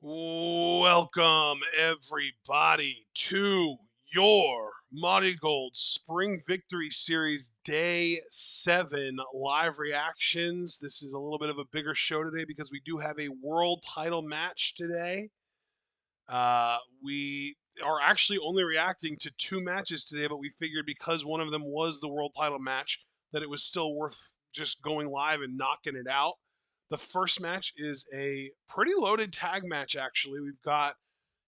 Welcome, everybody, to your MARIGOLD Spring Victory Series Day 7 live reactions. This is a little bit of a bigger show today because we do have a world title match today. We are actually only reacting to two matches today, but we figured because one of them was the world title match that it was still worth just going live and knocking it out. The first match is a pretty loaded tag match, actually. We've got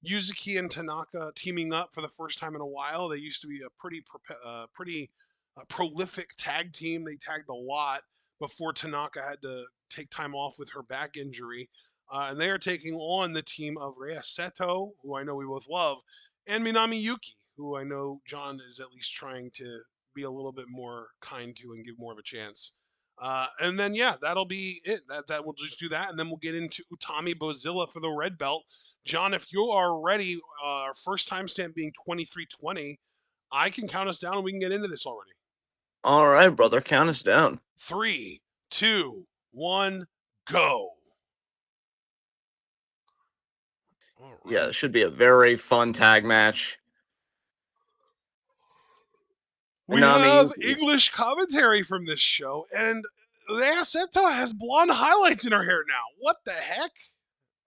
Yuzuki and Tanaka teaming up for the first time in a while. They used to be a pretty prolific tag team. They tagged a lot before Tanaka had to take time off with her back injury. And they are taking on the team of Rhea Seto, who I know we both love, and Minami Yuki, who I know John is at least trying to be a little bit more kind to and give more of a chance. And then yeah, that'll be it. That we'll just do that, and then we'll get into Utami Bozilla for the red belt. John, if you are ready, our first timestamp being 23:20, I can count us down and we can get into this already. All right, brother, count us down. 3, 2, 1, go. All Yeah, right. it should be a very fun tag match. We Minami have Yuki. English commentary from this show, and Lea Sento has blonde highlights in her hair now. What the heck?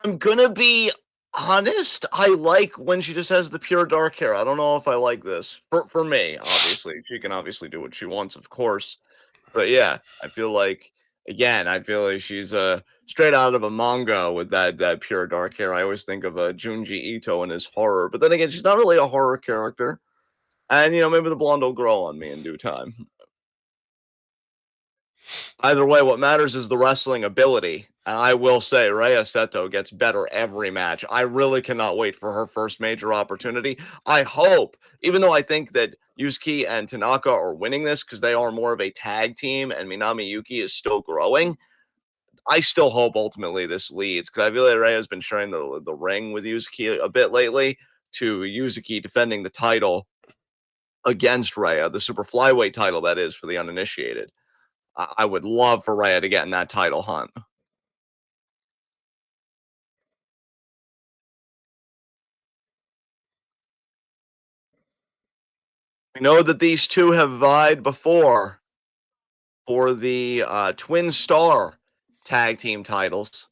I'm gonna be honest. I like when she just has the pure dark hair. I don't know if I like this. For me, obviously, she can obviously do what she wants, of course. But yeah, I feel like she's straight out of a manga with that pure dark hair. I always think of Junji Ito and his horror, but then again, she's not really a horror character. And maybe the blonde will grow on me in due time. Either way, what matters is the wrestling ability. And I will say, Rhea Seto gets better every match. I really cannot wait for her first major opportunity. I hope, even though I think that Yusuke and Tanaka are winning this because they are more of a tag team and Minami Yuki is still growing, I still hope ultimately this leads because I feel like Rhea has been sharing the ring with Yusuke a bit lately to Yusuke defending the title against Rhea, the super flyweight title that is for the uninitiated. I would love for Rhea to get in that title hunt. We know that these two have vied before for the Twin Star tag team titles.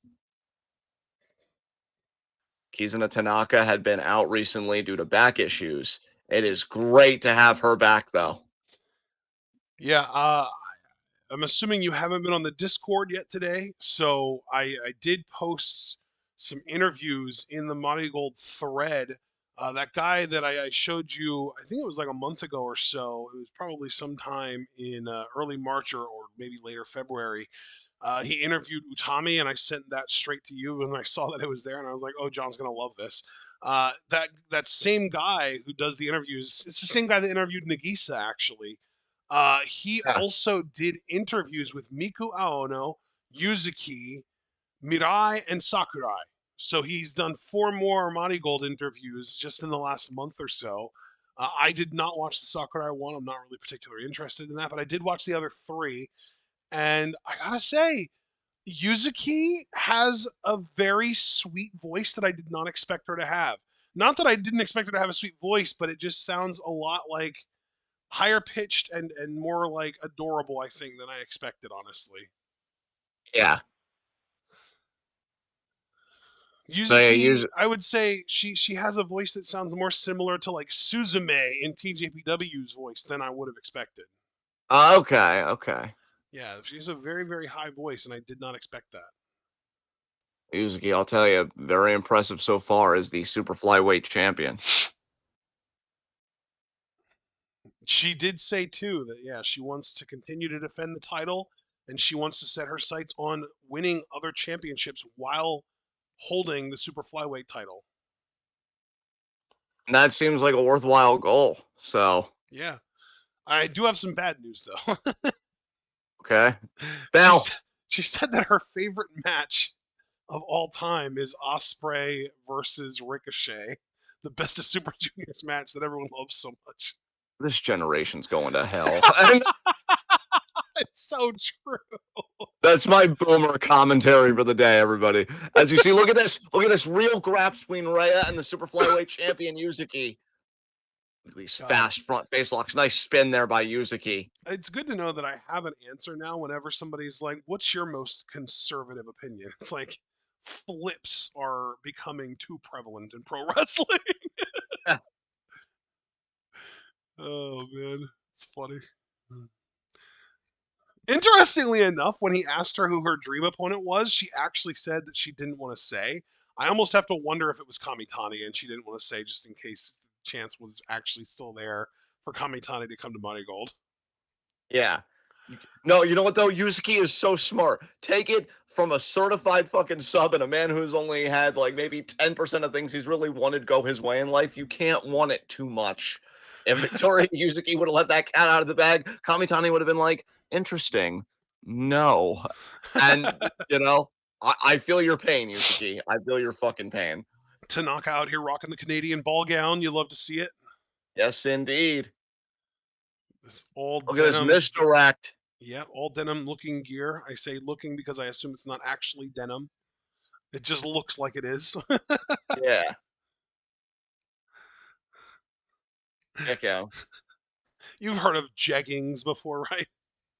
Kizuna Tanaka had been out recently due to back issues. It is great to have her back, though. Yeah, I'm assuming you haven't been on the Discord yet today, so I did post some interviews in the Marigold thread. That guy that I showed you, I think it was like a month ago or so. It was probably sometime in early March or maybe later February. He interviewed Utami, and I sent that straight to you. And I saw that it was there, and I was like, "Oh, John's gonna love this." That same guy who does the interviews, it's the same guy that interviewed Nagisa actually. He Yeah. also did interviews with Miku Aono, Yuzuki, Mirai, and Sakurai. So he's done 4 more Marigold interviews just in the last month or so. I did not watch the Sakurai one. I'm not really particularly interested in that, but I did watch the other 3. And I gotta say, Yuzuki has a very sweet voice that I did not expect her to have. Not that I didn't expect her to have a sweet voice, but it just sounds a lot like higher pitched and more like adorable, I think, than I expected, honestly. Yeah. They Yuzuki, use I would say she has a voice that sounds more similar to like Suzume in TJPW's voice than I would have expected. okay, okay. Yeah, she has a very, very high voice, and I did not expect that. Yuzuki, I'll tell you, very impressive so far as the super flyweight champion. She did say too that yeah, she wants to continue to defend the title and she wants to set her sights on winning other championships while holding the super flyweight title. And that seems like a worthwhile goal. So, Yeah. I do have some bad news though. okay. she Now, said she said that her favorite match of all time is Osprey versus Ricochet, the best of Super Juniors match that everyone loves so much. this generation's going to hell. It's so true. That's my boomer commentary for the day, everybody. As you see, look at this. Look at this real grab between Rhea and the super flyweight champion Yuzuki. Look at these God, fast front face locks. Nice spin there by Yuzuki. it's good to know that I have an answer now whenever somebody's like, "What's your most conservative opinion?" It's like flips are becoming too prevalent in pro wrestling. Oh man, it's funny. Interestingly enough, when he asked her who her dream opponent was, she actually said that she didn't want to say. I almost have to wonder if it was Kamitani and she didn't want to say just in case the chance was actually still there for Kamitani to come to MARIGOLD. Yeah. No, you know what though? Yuzuki is so smart. Take it from a certified fucking sub and a man who's only had like maybe 10% of things he's really wanted go his way in life. You can't want it too much. If Victoria Yuzuki would have let that cat out of the bag, Kamitani would have been like, interesting. No. And you know, I feel your pain, Yuzuki. I feel your fucking pain. Tanaka out here rocking the Canadian ball gown. You love to see it. Yes, indeed. This all Look at this denim. misdirect. Yeah, all denim looking gear. I say looking because I assume it's not actually denim. It just looks like it is. Yeah. Echo. You've heard of jeggings before, right?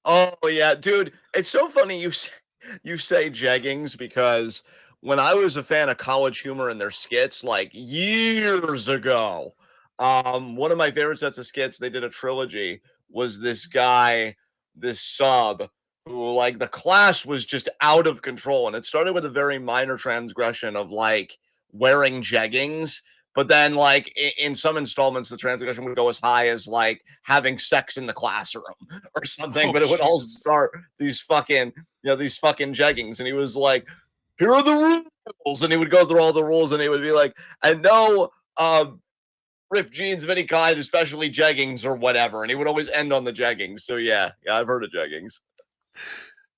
Oh yeah, dude. It's so funny you say jeggings because when I was a fan of College Humor and their skits like years ago, one of my favorite sets of skits, they did a trilogy, was this guy, this sub who like the class was just out of control and it started with a very minor transgression of like wearing jeggings. But then, like in some installments, the transgression would go as high as like having sex in the classroom or something, Oh but it would all Jesus. start these fucking, these fucking jeggings. And he was like, here are the rules. And he would go through all the rules and he would be like, and no ripped jeans of any kind, especially jeggings or whatever. And he would always end on the jeggings. So yeah, I've heard of jeggings.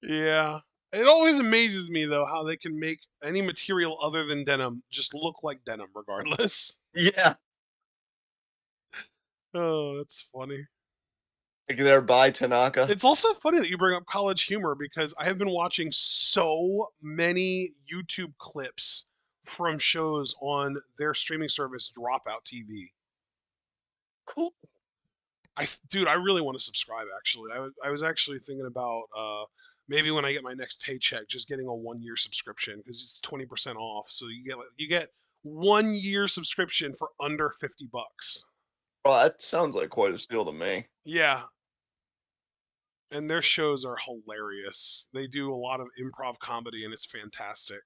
Yeah. It always amazes me though how they can make any material other than denim just look like denim regardless. Yeah. Oh, that's funny. Like there by Tanaka. It's also funny that you bring up College Humor because I have been watching so many YouTube clips from shows on their streaming service Dropout TV. Cool. Dude, I really want to subscribe actually. I was actually thinking about maybe when I get my next paycheck just getting a 1 year subscription because it's 20% off. So you get 1 year subscription for under $50. Well, that sounds like quite a steal to me. Yeah, and their shows are hilarious. They do a lot of improv comedy and it's fantastic.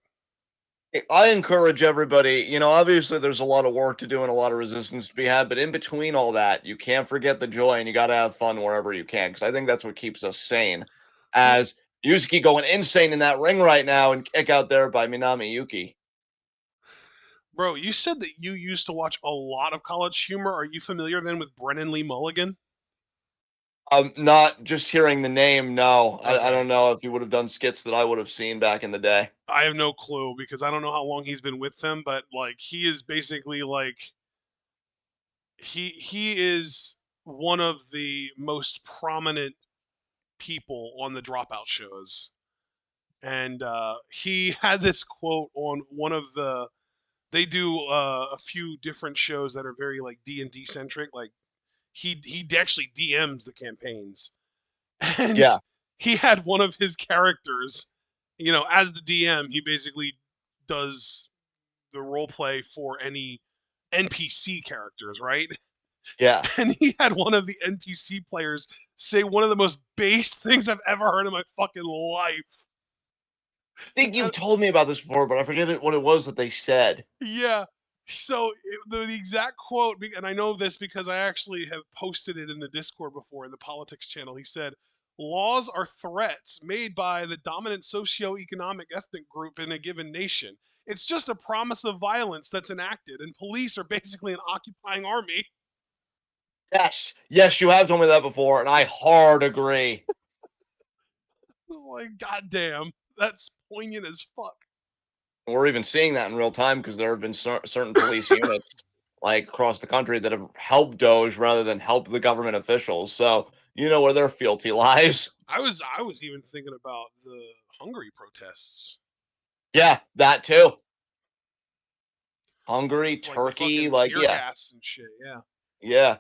I encourage everybody, obviously there's a lot of work to do and a lot of resistance to be had, but in between all that, you can't forget the joy and you got to have fun wherever you can because I think that's what keeps us sane. Well, As Yuzuki going insane in that ring right now and kick out there by Minami Yuki. bro, you said that you used to watch a lot of College Humor. Are you familiar then with Brennan Lee Mulligan? Not just hearing the name, no. I Okay. don't know if he would have done skits that I would have seen back in the day. I have no clue because I don't know how long he's been with them, but like he is basically like he is one of the most prominent people on the Dropout shows. And he had this quote on one of the they do a few different shows that are very like D&D centric. Like he actually DMs the campaigns, and Yeah, he had one of his characters. As the DM, he basically does the role play for any NPC characters, right? yeah. And he had one of the NPC players say one of the most based things I've ever heard in my fucking life. I think Uh, you've told me about this before, but I forget what it was that they said. yeah. So the exact quote, and I know this because I actually have posted it in the Discord before in the politics channel. He said, "Laws are threats made by the dominant socio-economic ethnic group in a given nation. It's just a promise of violence that's enacted, and police are basically an occupying army." Yes, yes, you have told me that before, and I hard agree. I was like, God damn, that's poignant as fuck. We're even seeing that in real time because there have been certain police units like across the country that have helped Doge rather than help the government officials. So You know where their fealty lies. I was even thinking about the Hungary protests. Yeah, that too. Hungary, With like the Turkey, fucking like, tear yeah, gas and shit, yeah. yeah.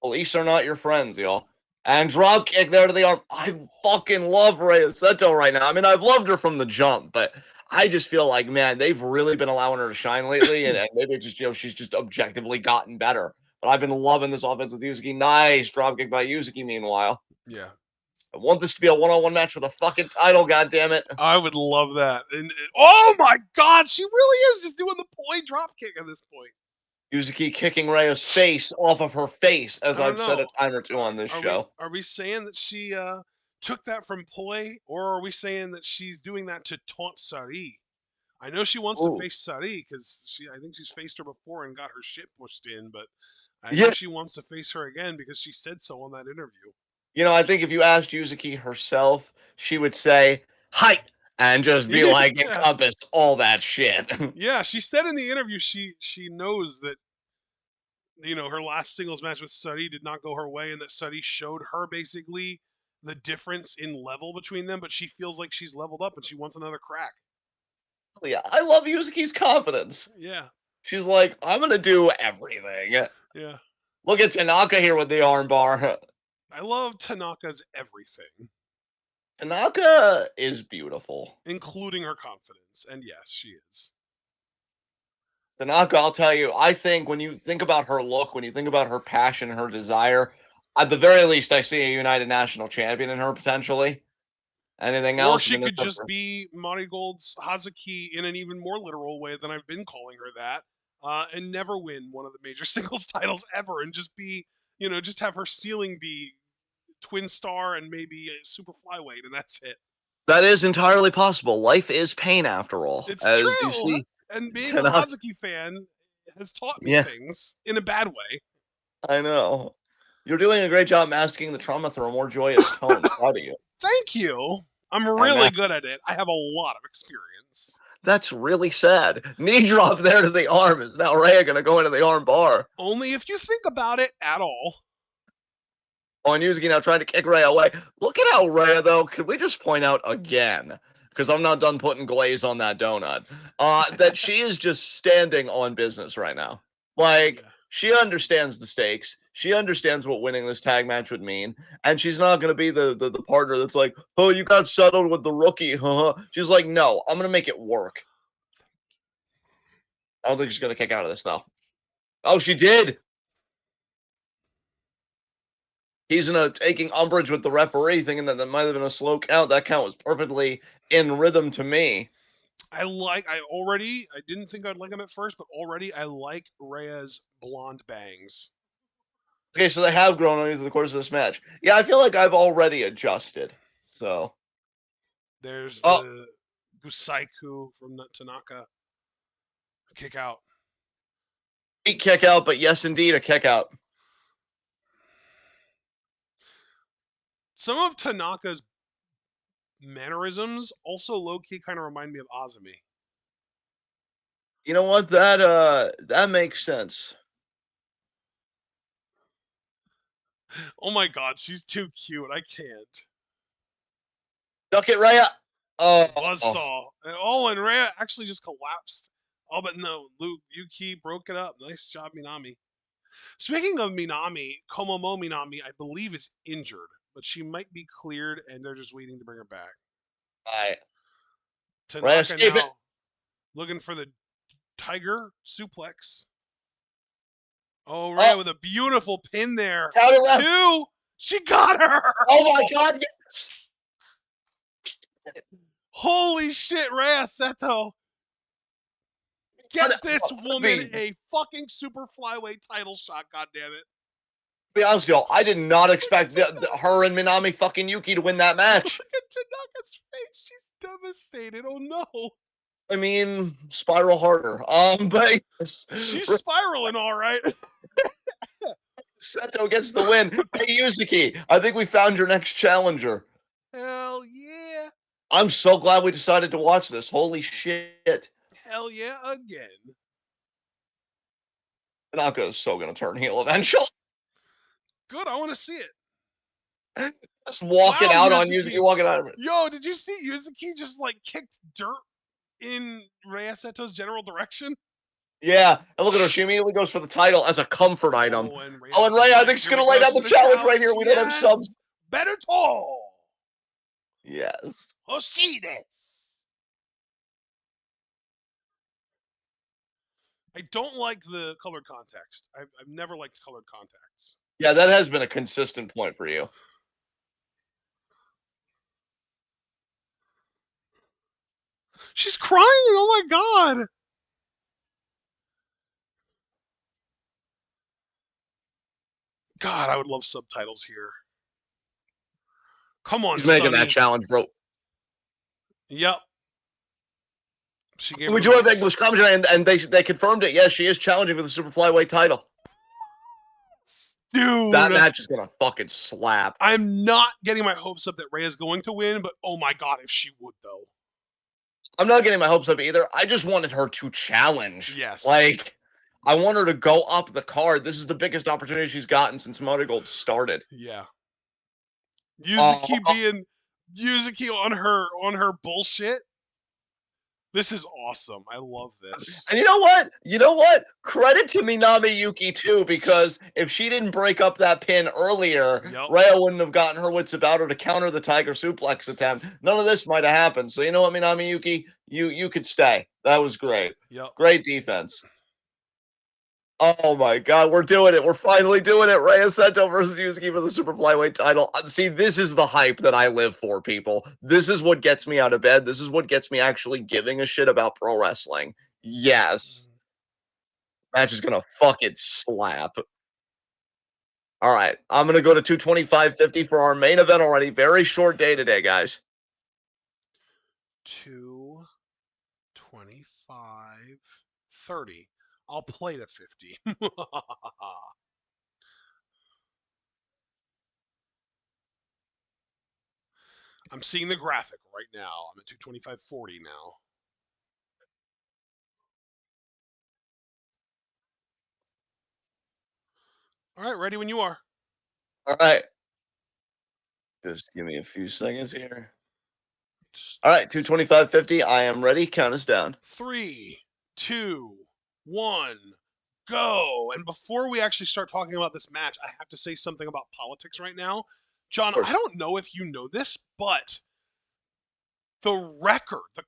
Police are not your friends, y'all. And drop kick there to the arm. I fucking love Rhea Seto right now. I mean, I've loved her from the jump, but I just feel like, man, they've really been allowing her to shine lately, and maybe just, she's just objectively gotten better. But I've been loving this offense with Yuzuki. Nice drop kick by Yuzuki, meanwhile. Yeah. I want this to be a one-on-one match for the fucking title, goddammit. I would love that. And oh my god, she really is just doing the poi drop kick at this point. Yuzuki kicking Rhea's face off of her face, as I don't I've said a know. time or two on this show. Are we saying that she took that from poi, or are we saying that she's doing that to taunt Sari? I know she wants to Ooh. face Sari because I think she's faced her before and got her shit pushed in, but I know Yeah, she wants to face her again because she said so on that interview. I think if you asked Yuzuki herself, she would say, "Hi," and just be like, Yeah. encompass all that shit. Yeah, she said in the interview she knows that her last singles match with Sari did not go her way, and that Sari showed her basically the difference in level between them, but she feels like she's leveled up and she wants another crack. Yeah, I love Yuzuki's confidence. Yeah, She's like, "I'm gonna do everything." yeah. Look at Tanaka here with the armbar. I love Tanaka's everything, Tanaka is beautiful. including her confidence, and yes, she is. Tanaka, I'll tell you, I think when you think about her look, when you think about her passion, her desire, at the very least, I see a United National Champion in her potentially. Anything Or else? I she mean, could that's just be Marigold's Hazuki in an even more literal way than I've been calling her that, and never win one of the major singles titles ever, and just be, just have her ceiling be twin star and maybe a super flyweight, and that's it. that is entirely possible. Life is pain, after all, It's as you true, see. and being a Tanaka, Hazuki fan has taught me yeah, things in a bad way. I know. You're doing a great job masking the trauma through a more joyous tone. Proud of you. Thank you. I'm And really man, good at it. I have a lot of experience. that's really sad. Knee drop there to the arm. Is now Rhea going to go into the arm bar? Only if you think about it at all. On Yuzuki now trying to kick Rhea away. Look at how Rhea, though, could we just point out again, because I'm not done putting glaze on that donut, that she is just standing on business right now. Like, Yeah. she understands the stakes. She understands what winning this tag match would mean. And she's not going to be the partner that's like, oh, you got settled with the rookie, huh? She's like, no, I'm going to make it work. I don't think she's going to kick out of this, though. Oh, she did. He's taking umbrage with the referee, thinking that might have been a slow count. That count was perfectly in rhythm to me. I didn't think I'd like him at first, but already I like Rhea's blonde bangs. Okay, so they have grown on you through the course of this match. Yeah, I feel like I've already adjusted. So, There's oh, the Gusaiku from Tanaka. Kick out. kick out, but yes, indeed, a kick out. Some of Tanaka's mannerisms also low key kind of remind me of Azumi. You know what? That makes sense. Oh my god, she's too cute. I can't. Duck it, Rhea. Oh, Buzzsaw. And Rhea actually just collapsed. Oh, but no, Yuki broke it up. Nice job, Minami. Speaking of Minami, Komomo Minami, I believe, is injured, but she might be cleared, and they're just waiting to bring her back. all right. Rhea, Tanaka escape it. now looking for the Tiger suplex. Oh, Rhea with a beautiful pin there. Count it out. 2. She got her. Oh my god, yes. Holy shit, Rhea Seto. Get this woman a fucking super flyweight title shot, goddammit. To be honest, y'all, I did not expect her and Minami fucking Yuki to win that match. Look at Tanaka's face. She's devastated. Oh no. I mean, spiral harder. But She's spiraling all right. Seto gets the win. Hey, Yuzuki, I think we found your next challenger. Hell yeah. I'm so glad we decided to watch this. Holy shit. Hell yeah again. Tanaka is so gonna turn heel eventually. Good, I want to see it. Just walking Wow, out on Yuzuki, Yuzuki. walking out. Yo, did you see Yuzuki just like kicked dirt in Rei Seto's general direction? Yeah, and look at her. She immediately goes for the title as a comfort item. Oh, and Rei Oh, was and Ray, I like, think she's here we gonna lay go down the for the challenge right challenge. here. We don't have Yes, subs. better tall. Yes. Hoshides. I don't like the colored context. I've never liked colored contacts. Yeah, that has been a consistent point for you. She's crying. Oh my god. God, I would love subtitles here. Come on, He's making that Sonny. challenge, bro. Yep. She gave her We the do have mic. English commentary, and they confirmed it. Yes, she is challenging for the super flyweight title. That Dude, match is gonna fucking slap. I'm not getting my hopes up that Rhea is going to win, but oh my god, if she would though. I'm not getting my hopes up either. I just wanted her to challenge. Yes. Like, I want her to go up the card. This is the biggest opportunity she's gotten since MARIGOLD started. Yeah. Uh, Yuzuki being Yuzuki on her bullshit. This is awesome. I love this. and you know what? You know what? Credit to Minami Yuki too, because if she didn't break up that pin earlier, Yep. Rhea wouldn't have gotten her wits about her to counter the Tiger Suplex attempt. None of this might have happened. So you know what, Minami Yuki, you could stay. That was great. Yep. Great defense. Oh my god, we're doing it. We're finally doing it. Rhea Sento versus Yuzuki for the super flyweight title. See, this is the hype that I live for, people. This is what gets me out of bed. This is what gets me actually giving a shit about pro wrestling. Yes. Match is gonna fucking slap. All right, I'm gonna go to 225.50 for our main event already. Very short day today, guys. 225.30. I'll play to 50. I'm seeing the graphic right now. I'm at 225.40 now. All right, ready when you are. All right, just give me a few seconds here. All right, 225.50. I am ready. Count us down. 3, 2, 1, go. And before we actually start talking about this match, I have to say something about politics right now. John, Of I course. don't know if you know this, but the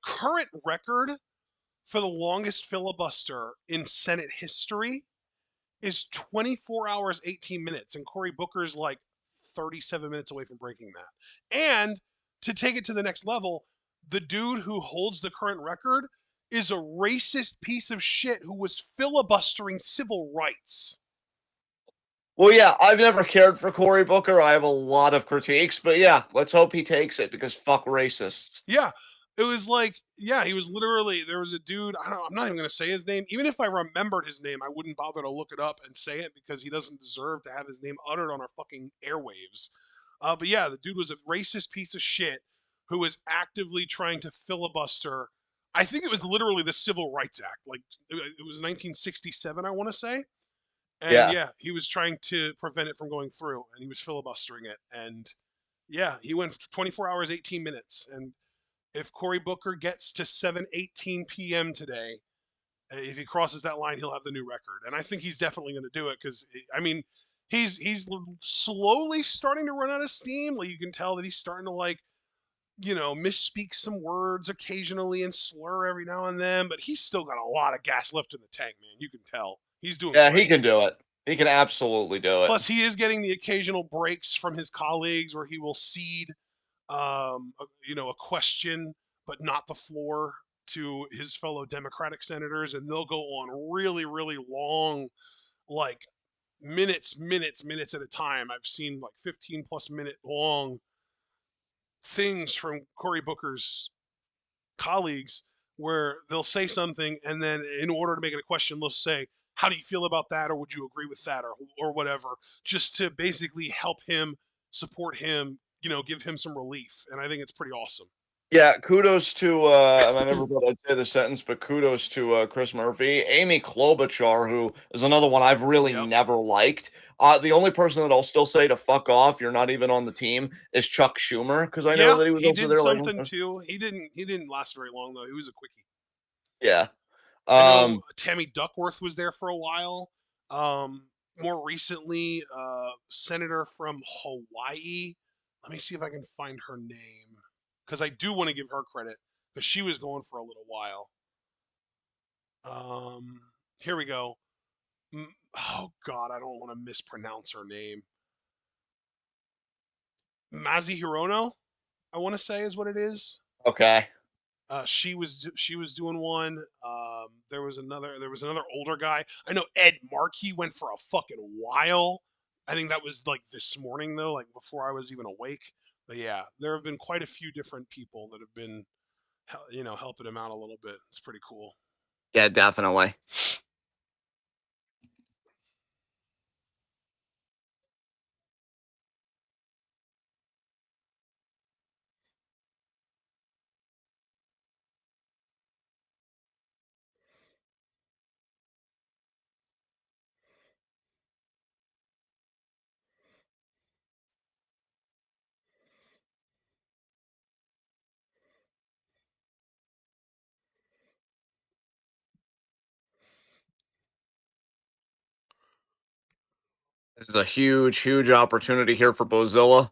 current record for the longest filibuster in Senate history is 24 hours, 18 minutes. And Cory Booker's like 37 minutes away from breaking that. And to take it to the next level, the dude who holds the current record is a racist piece of shit who was filibustering civil rights. Well, yeah, I've never cared for Cory Booker. I have a lot of critiques, but yeah, let's hope he takes it because fuck racists. Yeah. It was like, yeah, he was literally, there was a dude, I'm not even going to say his name. Even if I remembered his name, I wouldn't bother to look it up and say it because he doesn't deserve to have his name uttered on our fucking airwaves. But yeah, the dude was a racist piece of shit who was actively trying to filibuster. I think it was literally the Civil Rights Act. Like, it was 1967, I want to say. And Yeah. yeah, he was trying to prevent it from going through and he was filibustering it. And yeah, he went 24 hours, 18 minutes. And if Cory Booker gets to 7:18 p.m. today, if he crosses that line, he'll have the new record. And I think he's definitely going to do it because I mean, he's slowly starting to run out of steam. Like you can tell that he's starting to like misspeak some words occasionally and slur every now and then, but he's still got a lot of gas left in the tank, man. You can tell he's doing Yeah, he great. can do it. He can absolutely do it. Plus, he is getting the occasional breaks from his colleagues where he will cede a question, but not the floor to his fellow Democratic senators, and they'll go on really, really long, like minutes at a time. I've seen like 15 plus minute long things from Cory Booker's colleagues where they'll say something, and then in order to make it a question, they'll say, "How do you feel about that?" or "Would you agree with that?" or whatever, just to basically help him, support him, give him some relief. And I think it's pretty awesome. Yeah, kudos to I never thought I'd say the sentence, but kudos to Chris Murphy. Amy Klobuchar, who is another one I've really Yep. never liked. The only person that I'll still say to fuck off, you're not even on the team, is Chuck Schumer, because I know Yeah, that he was he also did there. Like, something too. He didn't last very long though. He was a quickie. yeah. I know Um, Tammy Duckworth was there for a while. More recently, senator from Hawaii. Let me see if I can find her name because I do want to give her credit because she was going for a little while. Um, Here we go. Oh God, I don't want to mispronounce her name. Mazi Hirono, I want to say is what it is. okay. She was doing one. There was another older guy. I know Ed Markey went for a fucking while. I think that was like this morning though, like before I was even awake. But yeah, there have been quite a few different people that have been, helping him out a little bit. It's pretty cool. Yeah, definitely. This is a huge, huge opportunity here for Bozilla.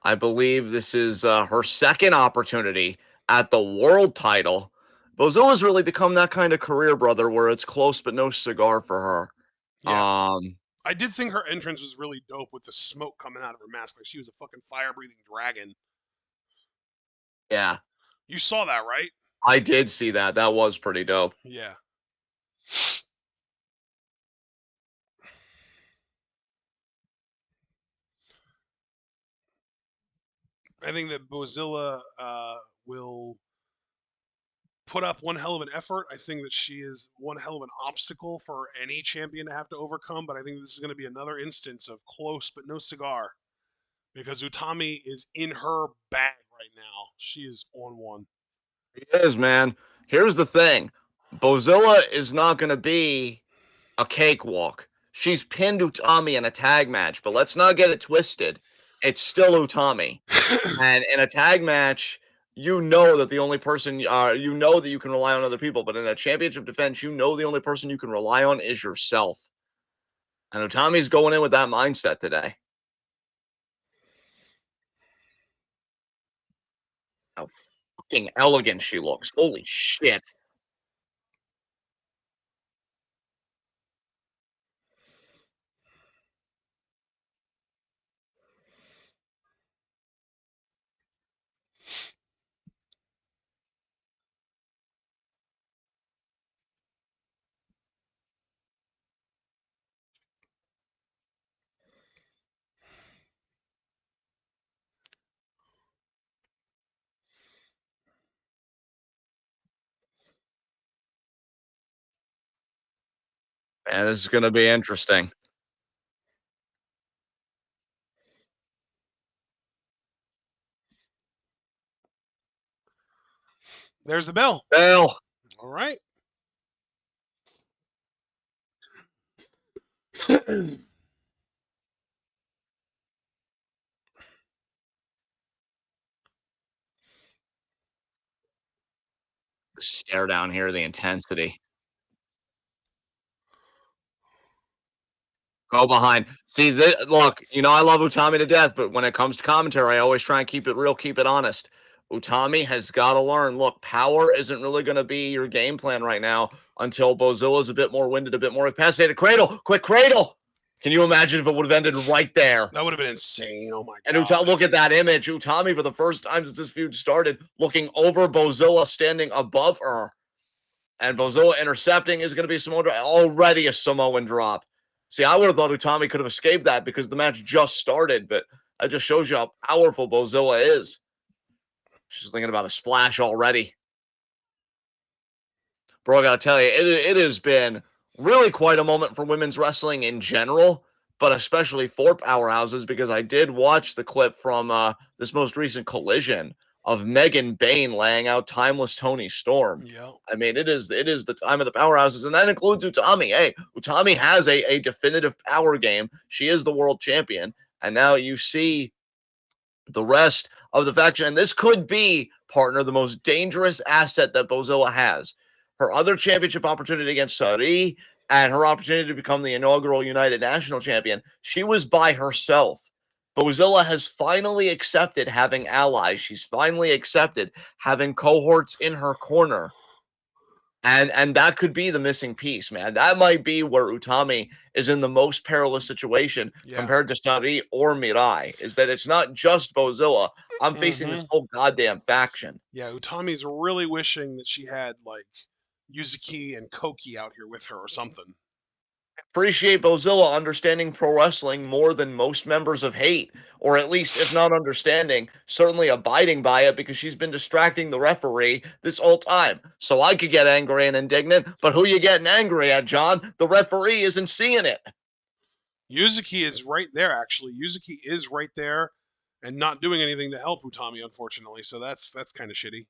I believe this is her second opportunity at the world title. Bozilla's really become that kind of career, brother, where it's close but no cigar for her. Yeah, I did think her entrance was really dope with the smoke coming out of her mask, like she was a fucking fire breathing dragon. Yeah, You saw that, right? I did see that. That was pretty dope. Yeah. I think that Bozilla will put up one hell of an effort. I think that she is one hell of an obstacle for any champion to have to overcome. But I think this is going to be another instance of close but no cigar because Utami is in her bag right now. She is on one. It is, man. Here's the thing: Bozilla is not going to be a cakewalk. She's pinned Utami in a tag match, but let's not get it twisted. It's still Utami. And in a tag match, you know that the only person, you know that you can rely on other people, but in a championship defense, you know the only person you can rely on is yourself. And Utami's going in with that mindset today. How fucking elegant she looks. Holy shit. Man, this is going to be interesting. There's the bell. Well, All right. stare down here, the intensity. Go behind. See, look, I love Utami to death, but when it comes to commentary, I always try and keep it real, keep it honest. Utami has got to learn. Look, power isn't really going to be your game plan right now until Bozilla's a bit more winded, a bit more incapacitated. Cradle, quick cradle. Can you imagine if it would have ended right there? That would have been insane. Oh my And god. Look at that image. Utami, for the first time since this feud started, looking over Bozilla, standing above her. And Bozilla intercepting is going to be already a Samoan drop. See, I would have thought Utami could have escaped that because the match just started, but that just shows you how powerful Bozilla is. She's thinking about a splash already. Bro, I gotta tell you, it has been really quite a moment for women's wrestling in general, but especially for powerhouses because I did watch the clip from this most recent collision of Megan Bain laying out timeless Tony Storm. Yeah. I mean, it is the time of the powerhouses, and that includes Utami. Hey, Utami has a definitive power game. She is the world champion, and now you see the rest of the faction. And this could be, partner, the most dangerous asset that Bozilla has. Her other championship opportunity against Sari and her opportunity to become the inaugural United National Champion, she was by herself. Bozilla has finally accepted having allies. She's finally accepted having cohorts in her corner. And that could be the missing piece, man. That might be where Utami is in the most perilous situation Yeah. compared to Sari or Mirai, is that it's not just Bozilla. I'm facing this Hmm. whole goddamn faction. Yeah. Utami's really wishing that she had like Yuzuki and Koki out here with her or something. Appreciate Bozilla understanding pro wrestling more than most members of Hate, or at least, if not understanding, certainly abiding by it because she's been distracting the referee this whole time. So I could get angry and indignant, but who you getting angry at, John? The referee isn't seeing it. Yuzuki is right there, actually. Yuzuki is right there and not doing anything to help Utami, unfortunately. So that's kind of shitty.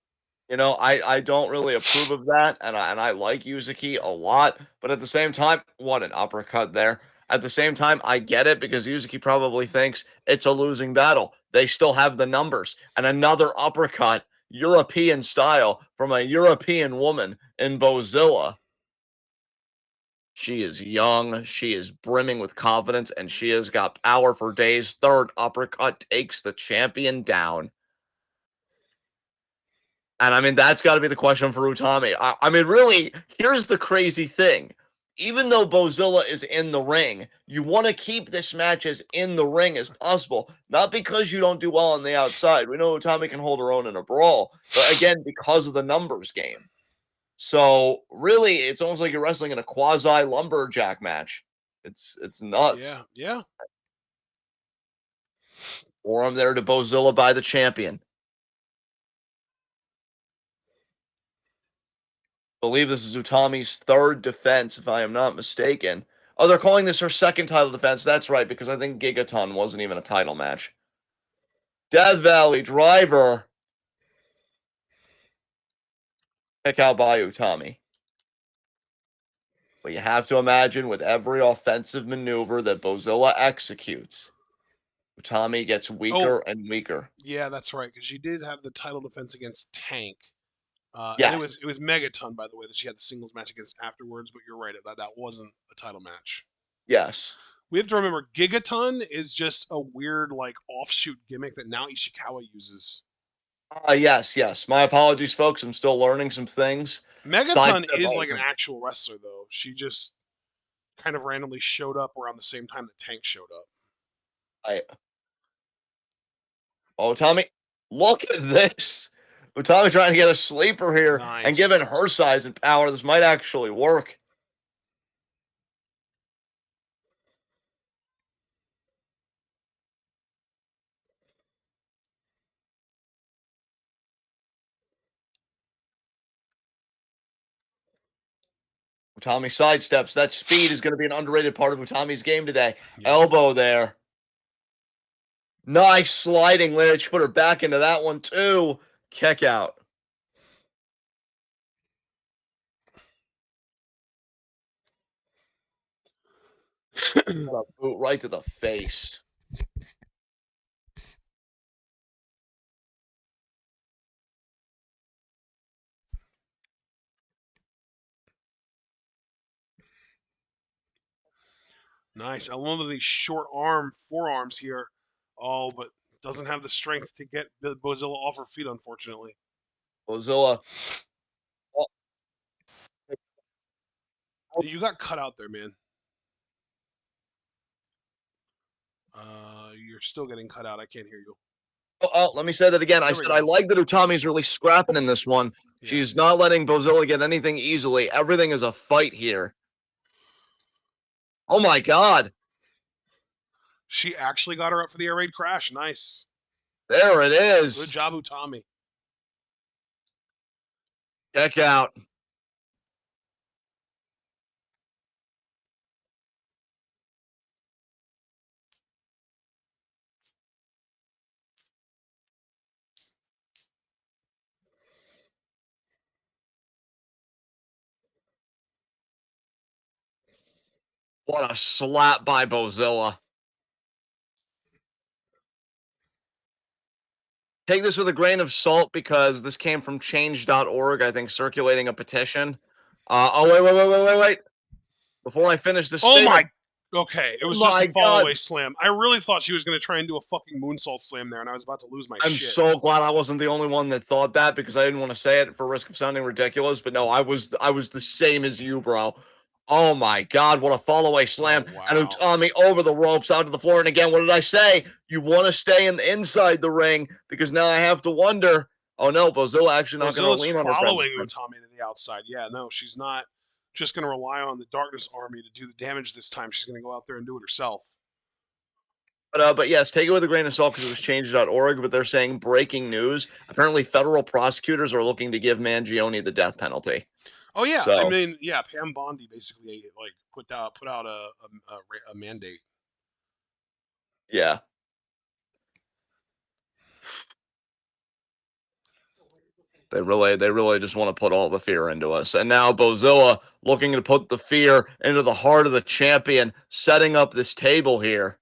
You know, I don't really approve of that, and I like Yuzuki a lot, but at the same time, what an uppercut there. At the same time, I get it because Yuzuki probably thinks it's a losing battle. They still have the numbers, and another uppercut, European style, from a European woman in Bozilla. She is young, she is brimming with confidence, and she has got power for days. Third uppercut takes the champion down. And I mean, that's got to be the question for Utami. I mean, really, here's the crazy thing. Even though Bozilla is in the ring, you want to keep this match as in the ring as possible. Not because you don't do well on the outside. We know Utami can hold her own in a brawl, but again, because of the numbers game. So really, it's almost like you're wrestling in a quasi lumberjack match. It's nuts. Yeah, yeah. Or I'm there to Bozilla by the champion. Believe this is Utami's third defense, if I am not mistaken. Oh, they're calling this her second title defense. That's right, because I think Gigaton wasn't even a title match. Death Valley Driver. Pick out by Utami. But you have to imagine with every offensive maneuver that Bozilla executes, Utami gets Oh, weaker and weaker. yeah, that's right. Because she did have the title defense against Tank, and it was Yes, it was Megaton, by the way, that she had the singles match against afterwards. But you're right, that wasn't a title match. yes. We have to remember, Gigaton is just a weird like offshoot gimmick that now Ishikawa uses. Yes, yes. My apologies, folks. I'm still learning some things. Megaton Sidestep is all the like an time. actual wrestler, though. She just kind of randomly showed up around the same time that Tank showed up. I Oh, Tommy, look at this. Utami trying to get a sleeper here, and given Nice. her size and power, this might actually work. Utami sidesteps. That speed is going to be an underrated part of Utami's game today. Yep. Elbow there. Nice sliding Larry. She put her back into that one too. Kick out. What a boot right to the face. Nice. I love these short arm forearms here. Oh, but doesn't have the strength to get Bozilla off her feet, unfortunately. Mozilla. Oh, You got cut out there, man. You're still getting cut out. I can't hear you. let me say that again. I There we said I go. like that Utami's really scrapping in this one. Yeah. She's not letting Bozilla get anything easily. Everything is a fight here. Oh my God. She actually got her up for the air raid crash. Nice. There it Good is. job, Utami. Check out. What a slap by Bozilla. Take this with a grain of salt because this came from change.org, I think, circulating a petition. Wait. Before I finish this Oh statement, my. Okay, it was just a my fall God, away slam. I really thought she was going to try and do a fucking moonsault slam there, and I was about to lose my I'm shit. so glad I wasn't the only one that thought that because I didn't want to say it for risk of sounding ridiculous. But no, I was the same as you, bro. Oh my God, what a fall away slam. Oh And wow. Utami over the ropes out to the floor. And again, what did I say? You want to stay inside the ring because now I have to wonder. Oh no, Bozilla actually not going to Brazil's lean on her following presence. Utami to the outside. Yeah, no, she's not just going to rely on the Darkness Army to do the damage this time. She's going to go out there and do it herself. But yes, take it with a grain of salt because it was change.org. But they're saying breaking news. Apparently, federal prosecutors are looking to give Mangione the death penalty. Oh yeah, I So mean, yeah, Pam Bondi basically like put out a mandate. yeah. They really just want to put all the fear into us. And now Bozilla looking to put the fear into the heart of the champion, setting up this table here.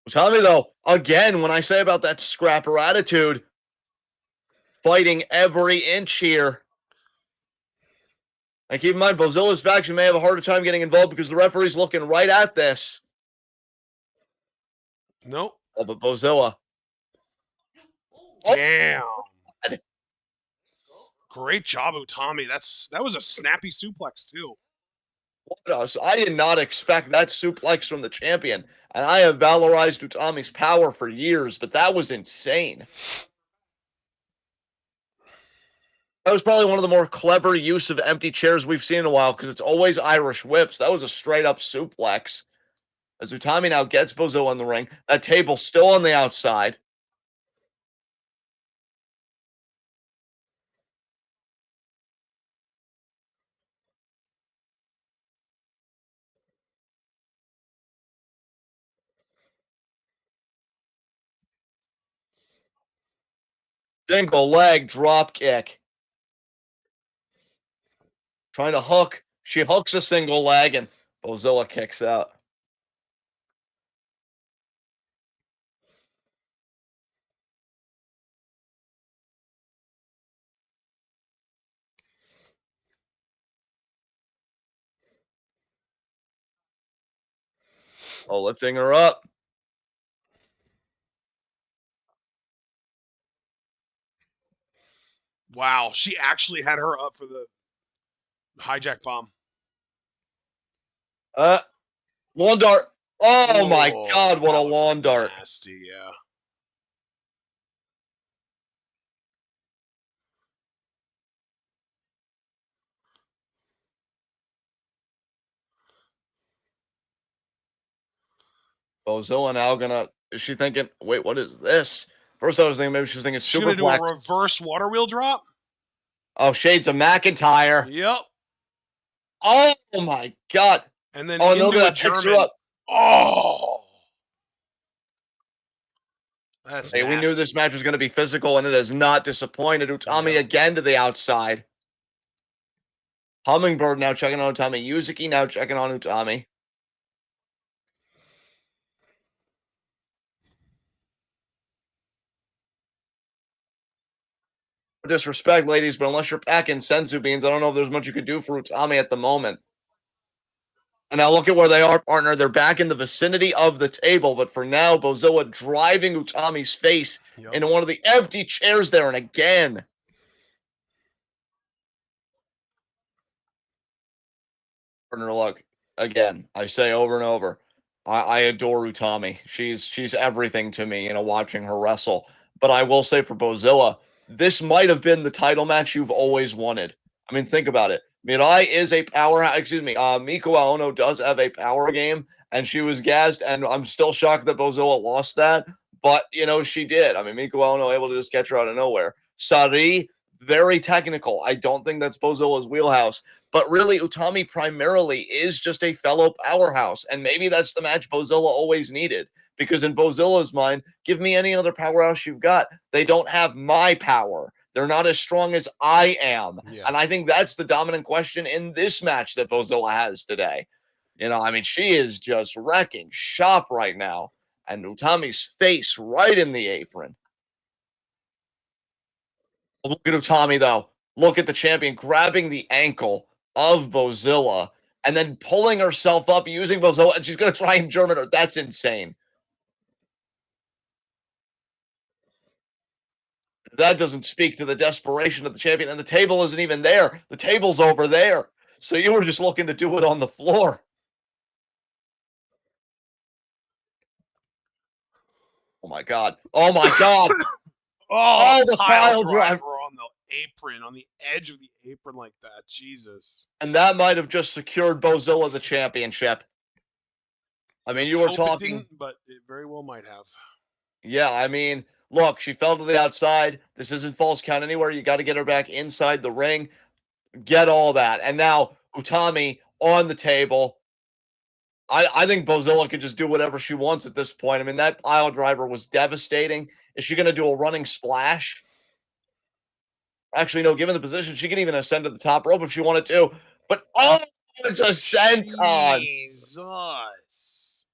Tell me though, again, when I say about that scrapper attitude, fighting every inch here. And keep in mind, Bozilla's faction may have a harder time getting involved because the referee's looking right at this. Nope. Oh, but Bozilla. Damn. Oh, Great job, Utami. That was a snappy suplex too. what else? I did not expect that suplex from the champion. And I have valorized Utami's power for years, but that was insane. That was probably one of the more clever use of empty chairs we've seen in a while because it's always Irish whips. That was a straight up suplex. As Utami now gets Bozo in the ring, that table still on the outside. Single leg drop kick. Trying to hook. She hooks a single leg and Bozilla kicks out. Oh, lifting her up. Wow, she actually had her up for the hijack bomb. Uh, lawn dart. Oh my Whoa, God, what a that was lawn dart. nasty. Yeah. Bozilla now gonna. Is she thinking, wait, what is this? First, I was thinking maybe she was thinking She's gonna do superplex. a reverse water wheel drop. Oh, Shades of McIntyre. Yep. Oh my God. And then Oh, and look at into a that. Picks her German. up. Oh, that's Hey, we knew nasty. this match was going to be physical, and it has not disappointed. Utami Yep. again to the outside. Hummingbird now checking on Utami. Yuzuki now checking on Utami. Disrespect, ladies, but unless you're packing senzu beans, I don't know if there's much you could do for Utami at the moment. And now look at where they are, partner. They're back in the vicinity of the table, but for now, Bozilla driving Utami's face Yep. into one of the empty chairs there, and again. Partner, look, again, I say over and over, I adore Utami. She's everything to me, watching her wrestle. But I will say for Bozilla, this might have been the title match you've always wanted. I mean, think about it. Mirai is a powerhouse. Excuse me. Miko Aono does have a power game, and she was gassed. And I'm still shocked that Bozilla lost that. But she did. I mean, Miko Aono able to just catch her out of nowhere. Sari, very technical. I don't think that's Bozilla's wheelhouse. But really, Utami primarily is just a fellow powerhouse. And maybe that's the match Bozilla always needed. because in Bozilla's mind, give me any other powerhouse you've got. They don't have my power. They're not as strong as I am. Yeah. And I think that's the dominant question in this match that Bozilla has today. I mean, she is just wrecking shop right now. And Utami's face right in the apron. Look at Utami, though. Look at the champion grabbing the ankle of Bozilla and then pulling herself up using Bozilla, and she's going to try and German her. That's insane. That doesn't speak to the desperation of the champion, and the table isn't even there. The table's over there. So you were just looking to do it on the floor. Oh my God. Oh my God. Oh, the pile pile driver. driver on the apron, on the edge of the apron like that. Jesus. And that might have just secured Bozilla the championship. I mean, you were Hope it talking. didn't, but it very well might have. Yeah, I mean, look, she fell to the outside. This isn't false count anywhere. You got to get her back inside the ring. Get all that. And now Utami on the table. I think Bozilla could just do whatever she wants at this point. I mean, that pile driver was devastating. Is she going to do a running splash? Actually, no, given the position, she can even ascend to the top rope if she wanted to. But, oh, it's a senton. Jesus.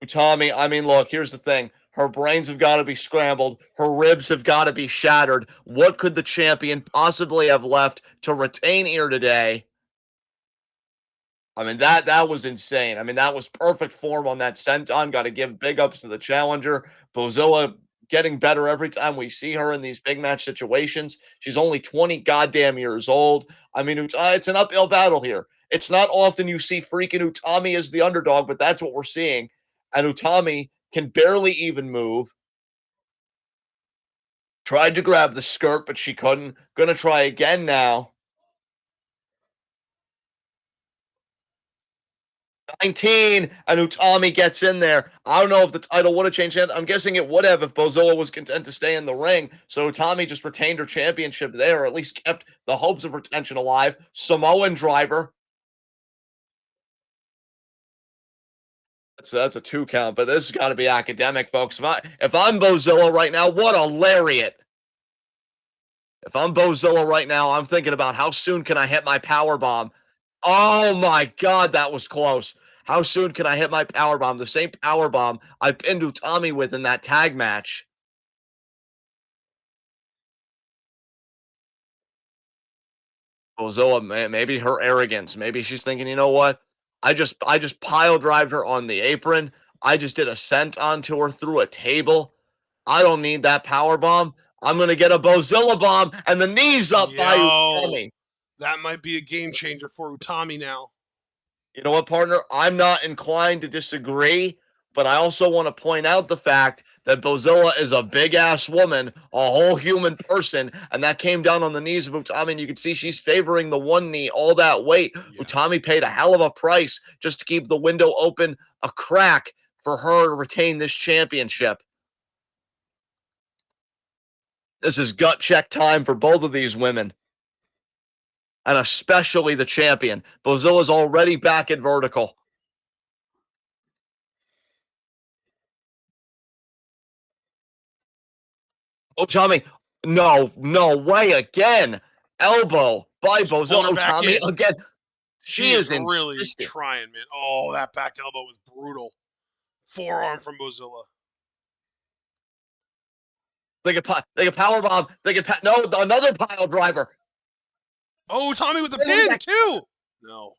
Utami, I mean, look, here's the thing. Her brains have got to be scrambled. Her ribs have got to be shattered. What could the champion possibly have left to retain here today? I mean, that was insane. I mean, that was perfect form on that senton. Got to give big ups to the challenger. Bozilla getting better every time we see her in these big match situations. She's only 20 goddamn years old. I mean, it's an uphill battle here. It's not often you see freaking Utami as the underdog, but that's what we're seeing. And Utami can barely even move. Tried to grab the skirt, but she couldn't. Gonna try again now. 19, and Utami gets in there. I don't know if the title would have changed hands. I'm guessing it would have if Bozilla was content to stay in the ring. So Utami just retained her championship there, or at least kept the hopes of retention alive. Samoan driver. That's a 2 count, but this has got to be academic, folks. If I'm Bozilla right now, what a lariat. If I'm Bozilla right now, I'm thinking about how soon can I hit my power bomb. Oh my God, that was close. How soon can I hit my power bomb? The same power bomb I pinned Utami with in that tag match. Bozilla, maybe her arrogance. Maybe she's thinking, you know what? I just pile drived her on the apron. I just did a senton to her through a table. I don't need that power bomb. I'm gonna get a Bozilla bomb and the knees up by Utami. That might be a game changer for Utami now. You know what, partner? I'm not inclined to disagree, but I also want to point out the fact that Bozilla is a big-ass woman, a whole human person, and that came down on the knees of Utami, and you can see she's favoring the one knee, all that weight. Yeah. Utami paid a hell of a price just to keep the window open a crack for her to retain this championship. This is gut check time for both of these women. And especially the champion. Bozilla's already back at vertical. Utami, no way again. Elbow by Bozilla. Utami again. She is really insistent. Trying, man. Oh, that back elbow was brutal. Forearm from Bozilla. They get power bomb. No, another pile driver. Oh, Tommy with the pin too. No.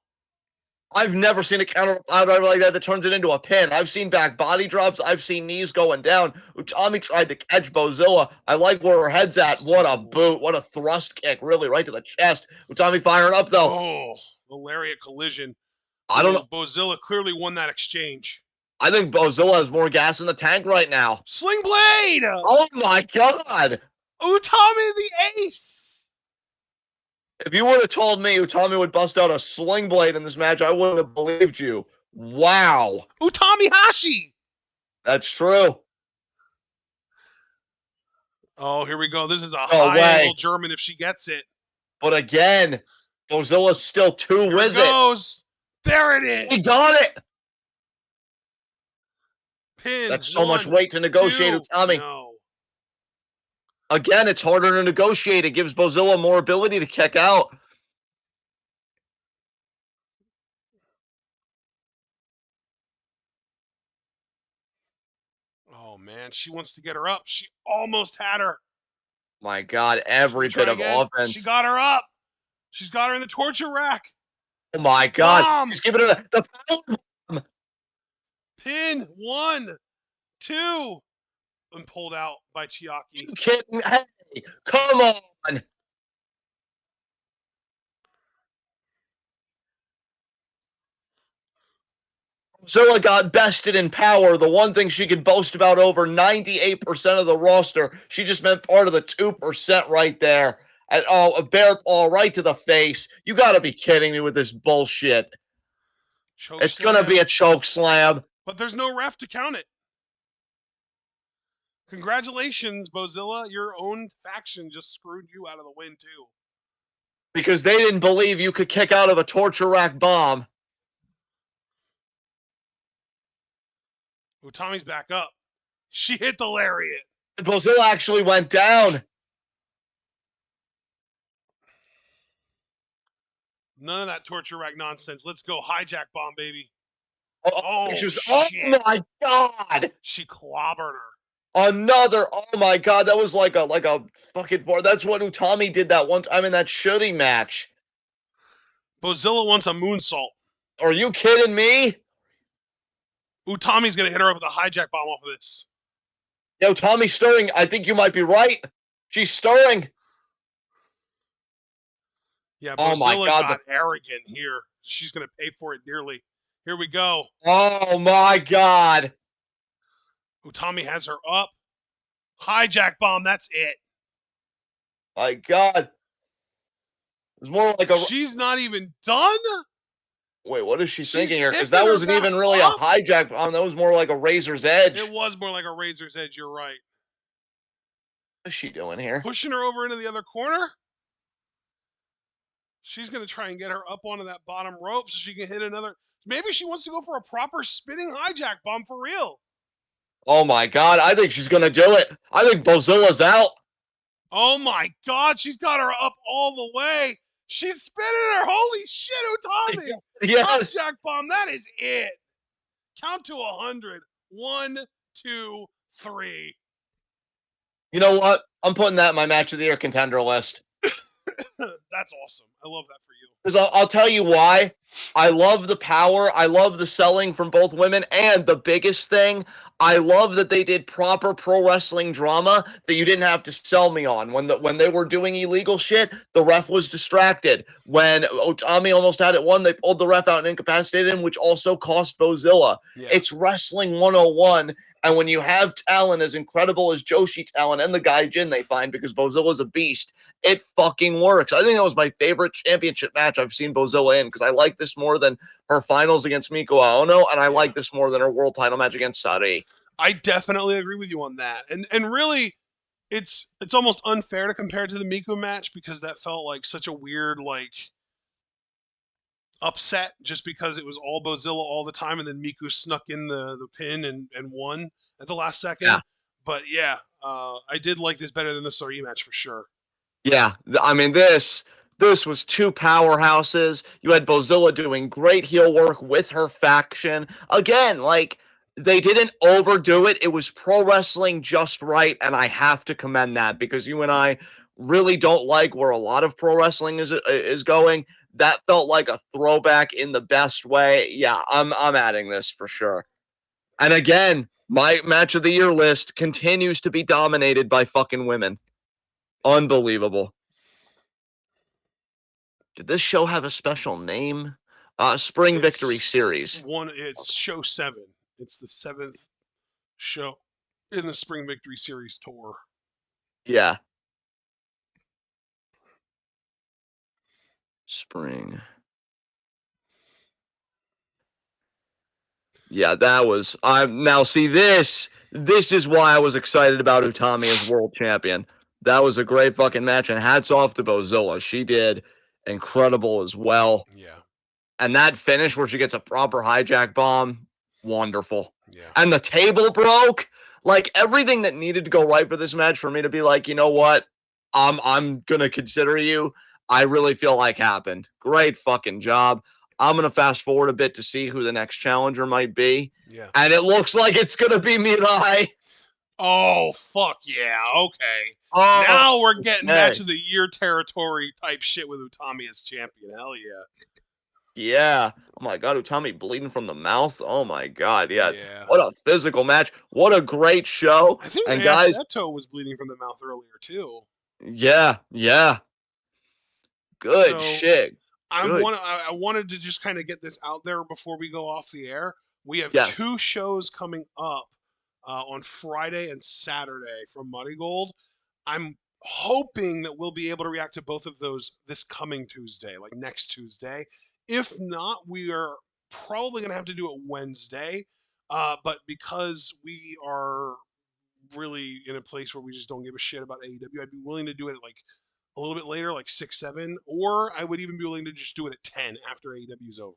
I've never seen a counter pile driver like that turns it into a pin. I've seen back body drops. I've seen knees going down. Utami tried to catch Bozilla. I like where her head's at. What a boot. What a thrust kick. Really right to the chest. Utami firing up, though. Oh, the lariat collision. I don't know. Bozilla clearly won that exchange. I think Bozilla has more gas in the tank right now. Sling blade! Oh, my God. Utami the ace! If you would have told me Utami would bust out a sling blade in this match, I wouldn't have believed you. Wow. Utami Hashi! That's true. Oh, here we go. This is a high-angle German if she gets it. But again, Bozilla's still two with it. Here it goes. There it He is. got it. Pin. That's so much 1, weight to negotiate, 2. Utami. No. Again, it's harder to negotiate. It gives Bozilla more ability to kick out. Oh, man. She wants to get her up. She almost had her. My God, She's every going to try bit of again. She offense. got her up. She's got her in the torture rack. Oh my God. Bomb. She's giving her the power bomb. Pin. 1, 2. And pulled out by Chiaki. You kidding? Hey, come on. Zilla got bested in power. The one thing she could boast about over 98% of the roster. She just meant part of the 2% right there. And oh, a bear ball right to the face. You got to be kidding me with this bullshit. Choke It's going to be a choke slam. But there's no ref to count it. Congratulations, Bozilla. Your own faction just screwed you out of the win, too. Because they didn't believe you could kick out of a torture rack bomb. Utami's back up. She hit the lariat. Bozilla actually went down. None of that torture rack nonsense. Let's go hijack bomb, baby. Oh, shit. Oh my God. She clobbered her. Another, oh my God, that was like a fucking bar. That's what Utami did that one time in that shooting match. Bozilla wants a moonsault. Are you kidding me? Utami's gonna hit her with a hijack bomb off of this. Yo, Tommy's stirring. I think you might be right. She's stirring. Yeah, Oh my Bozilla God, got arrogant here. She's gonna pay for it dearly. Here we go. Oh my God. Utami has her up. Hijack bomb, that's it. My God. It's more like a. She's not even done? Wait, what is she She's thinking here? Because picking that her wasn't back even really up? a hijack bomb. That was more like a razor's edge. It was more like a razor's edge, you're right. What is she doing here? Pushing her over into the other corner. She's going to try and get her up onto that bottom rope so she can hit another. Maybe she wants to go for a proper spinning hijack bomb for real. Oh my God, I think she's going to do it. I think Bozilla's out. Oh my God, she's got her up all the way. She's spinning her. Holy shit, Utami. Yes. Hijack bomb, that is it. Count to 100. 1, 2, 3. You know what? I'm putting that in my match of the year contender list. That's awesome. I love that for you. Because I'll tell you why. I love the power. I love the selling from both women. And the biggest thing, I love that they did proper pro wrestling drama that you didn't have to sell me on. When they were doing illegal shit, the ref was distracted. When Utami almost had it won, they pulled the ref out and incapacitated him, which also cost Bozilla. Yeah. It's Wrestling 101. And when you have talent as incredible as Joshi talent and the guy Jin they find, because Bozilla's a beast, it fucking works. I think that was my favorite championship match I've seen Bozilla in, because I like this more than her finals against Miko Aono, and I like this more than her world title match against Sari. I definitely agree with you on that. And really, it's almost unfair to compare it to the Miko match because that felt like such a weird upset just because it was all Bozilla all the time, and then Miku snuck in the pin and won at the last second. Yeah. But yeah, I did like this better than the Sari match for sure. Yeah, I mean this was two powerhouses. You had Bozilla doing great heel work with her faction. Again, like they didn't overdo it. It was pro wrestling just right, and I have to commend that because you and I really don't like where a lot of pro wrestling is going. That felt like a throwback in the best way. Yeah, I'm adding this for sure. And again, my match of the year list continues to be dominated by fucking women. Unbelievable. Did this show have a special name? Spring Victory Series. It's show 7. It's the 7th show in the Spring Victory Series tour. Yeah. Spring. Yeah, that was. Now see this. This is why I was excited about Utami as world champion. That was a great fucking match, and hats off to Bozilla. She did incredible as well. Yeah. And that finish where she gets a proper hijack bomb, wonderful. Yeah. And the table broke. Like everything that needed to go right for this match for me to be like, you know what? I'm gonna consider you. I really feel like happened. Great fucking job. I'm gonna fast forward a bit to see who the next challenger might be. Yeah. And it looks like it's gonna be Mirai. Oh, fuck yeah. Okay. Oh, Now we're getting match okay. of the year territory type shit with Utami as champion. Hell yeah. Yeah. Oh my god, Utami bleeding from the mouth. Oh my god. Yeah. Yeah. What a physical match. What a great show. I think And Rhea guys, Seto was bleeding from the mouth earlier too. yeah, yeah. Good So shit. I Good. want I wanted to just kind of get this out there before we go off the air. We have Yes. 2 shows coming up on Friday and Saturday from MARIGOLD. I'm hoping that we'll be able to react to both of those this coming Tuesday, like next Tuesday. If not, we are probably going to have to do it Wednesday. But because we are really in a place where we just don't give a shit about AEW, I'd be willing to do it like a little bit later, like 6, 7, or I would even be willing to just do it at 10 after AEW's over.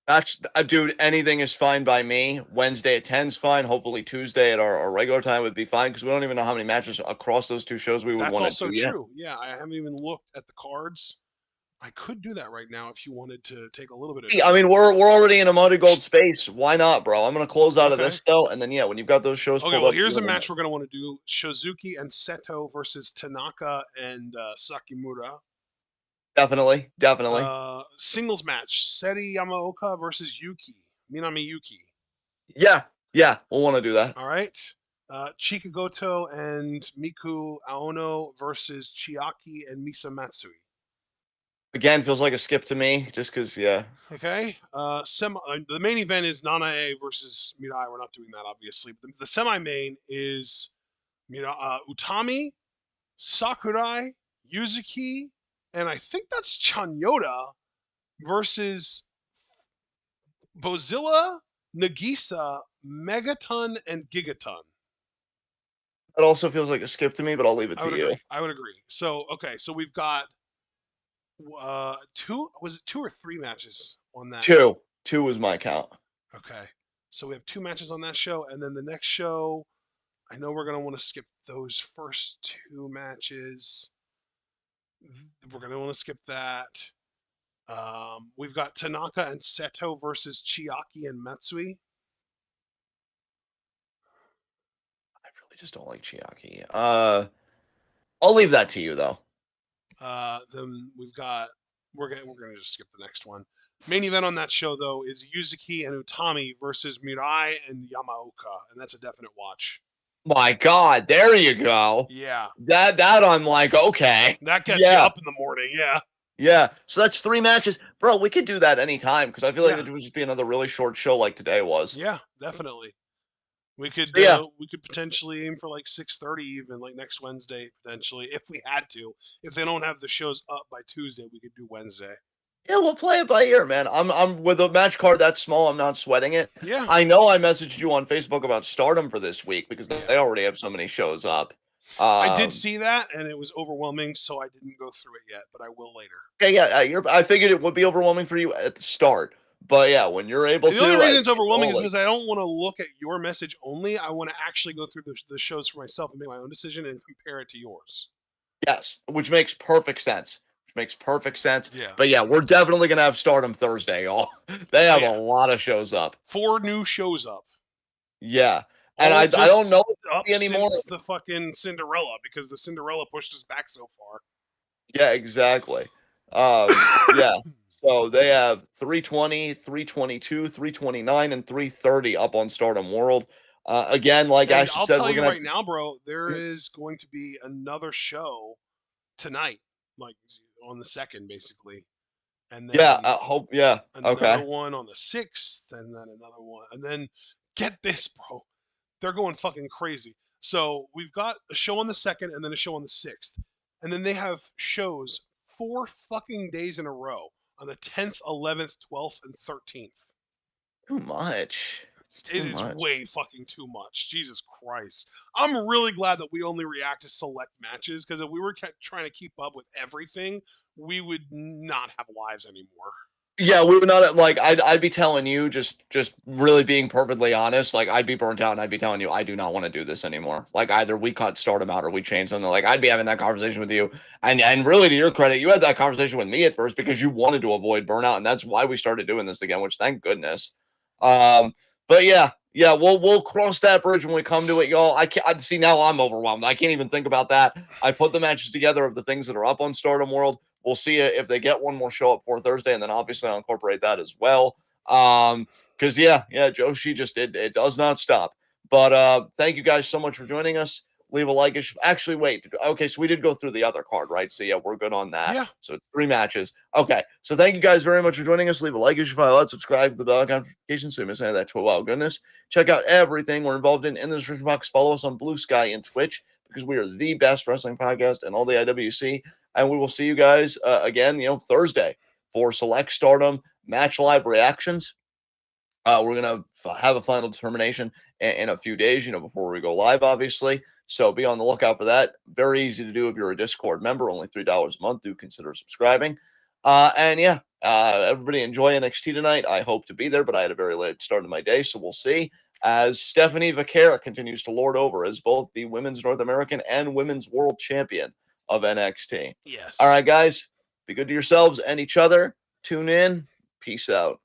That's dude, anything is fine by me. Wednesday at 10 is fine. Hopefully Tuesday at our regular time would be fine because we don't even know how many matches across those 2 shows we would That's want to also do yet. true. Yeah, I haven't even looked at the cards. I could do that right now if you wanted to take a little bit of I time. mean, we're already in a Muddy Gold space. Why not, bro? I'm gonna close out of Okay. this though, and then yeah, when you've got those shows Okay, pulled well, up, here's a match we're going to want to do. Shozuki and Seto versus Tanaka and Sakimura. definitely, definitely. Singles match. Seri Yamaoka versus Minami Yuki. Yeah, yeah, we'll want to do that. All right. Chika Goto and Miku Aono versus Chiaki and Misa Matsui. Again, feels like a skip to me, just because, yeah. Okay. The main event is Nanae versus Mirai. We're not doing that, obviously. But the semi-main is Utami, Sakurai, Yuzuki, and I think that's Chanyota versus Bozilla, Nagisa, Megaton, and Gigaton. It also feels like a skip to me, but I'll leave it I to would you. agree. I would agree. So okay, so we've got two. Was it 2 or 3 matches on that? Two was my count. Okay, so we have 2 matches on that show, and then the next show. I know we're gonna want to skip those first 2 matches. We're gonna want to skip that. We've got Tanaka and Seto versus Chiaki and Matsui. I really just don't like Chiaki. I'll leave that to you though. Then we're gonna just skip the next one. Main event on that show though is Yuzuki and Utami versus Mirai and Yamaoka, and that's a definite watch. My God, there you go. Yeah, That I'm like, okay. that gets you Yeah. up in the morning. Yeah, Yeah. So that's 3 matches. Bro, we could do that anytime because I feel like yeah, it would just be another really short show like today was. yeah, definitely. We could So yeah. potentially aim for like 6:30 even like next Wednesday potentially if we had to. If they don't have the shows up by Tuesday, we could do Wednesday. Yeah, we'll play it by ear, man. I'm with a match card that small, I'm not sweating it. Yeah, I know I messaged you on Facebook about Stardom for this week because yeah. they already have so many shows up. I did Um, see that and it was overwhelming, so I didn't go through it yet, but I will later. okay, yeah, I figured it would be overwhelming for you at the start. But yeah, when you're able The only to, reason it's overwhelming is like, because I don't want to look at your message only. I want to actually go through the shows for myself and make my own decision and compare it to yours. yes, which makes perfect sense. Which makes perfect sense. Yeah. But yeah, we're definitely gonna have Stardom Thursday, y'all. They Oh have a yeah. lot of shows up. 4 new shows up. Yeah. And All I don't just know if up there'll be any more. since the fucking Cinderella because the Cinderella pushed us back so far. Yeah, exactly. Yeah. So they have 320, 322, 329, and 330 up on Stardom World. Again, like And Ashton I'll said, tell we're you gonna right now, bro, there is going to be another show tonight, like on the 2nd, basically. And yeah, then hope yeah. another Okay. one on the 6th, and then another one. And then get this, bro. They're going fucking crazy. So we've got a show on the 2nd and then a show on the 6th. And then they have shows 4 fucking days in a row on the 10th, 11th, 12th, and 13th. Too much. It's It too is much. way fucking too much. Jesus Christ. I'm really glad that we only react to select matches because if we were trying to keep up with everything, we would not have lives anymore. Yeah, we would not like. I'd be telling you, just really being perfectly honest. Like, I'd be burnt out, and I'd be telling you, I do not want to do this anymore. Like, either we cut Stardom out or we change something. Like, I'd be having that conversation with you, and really, to your credit, you had that conversation with me at first because you wanted to avoid burnout, and that's why we started doing this again. Which, thank goodness. But yeah, we'll cross that bridge when we come to it, y'all. I can't see now. I'm overwhelmed. I can't even think about that. I put the matches together of the things that are up on Stardom World. We'll see if they get one more show up for Thursday, and then obviously I'll incorporate that as well. Because yeah, Joshi just it does not stop. But thank you guys so much for joining us. Leave a like. Actually, wait. Okay, so we did go through the other card, right? So yeah, we're good on that. Yeah. So it's 3 matches. Okay, so thank you guys very much for joining us. Leave a like, follow out, subscribe to the bell notification so you miss any of that. Wow, goodness. Check out everything we're involved in the description box. Follow us on Blue Sky and Twitch because we are the best wrestling podcast in all the IWC. And we will see you guys again, Thursday for Select Stardom Match Live reactions. We're going to have a final determination in a few days, before we go live, obviously. So be on the lookout for that. Very easy to do if you're a Discord member, only $3 a month. Do consider subscribing. And yeah, everybody enjoy NXT tonight. I hope to be there, but I had a very late start of my day, so we'll see. As Stephanie Vaquera continues to lord over as both the Women's North American and Women's World Champion of NXT. All Yes. right, guys, be good to yourselves and each other. Tune in. Peace out.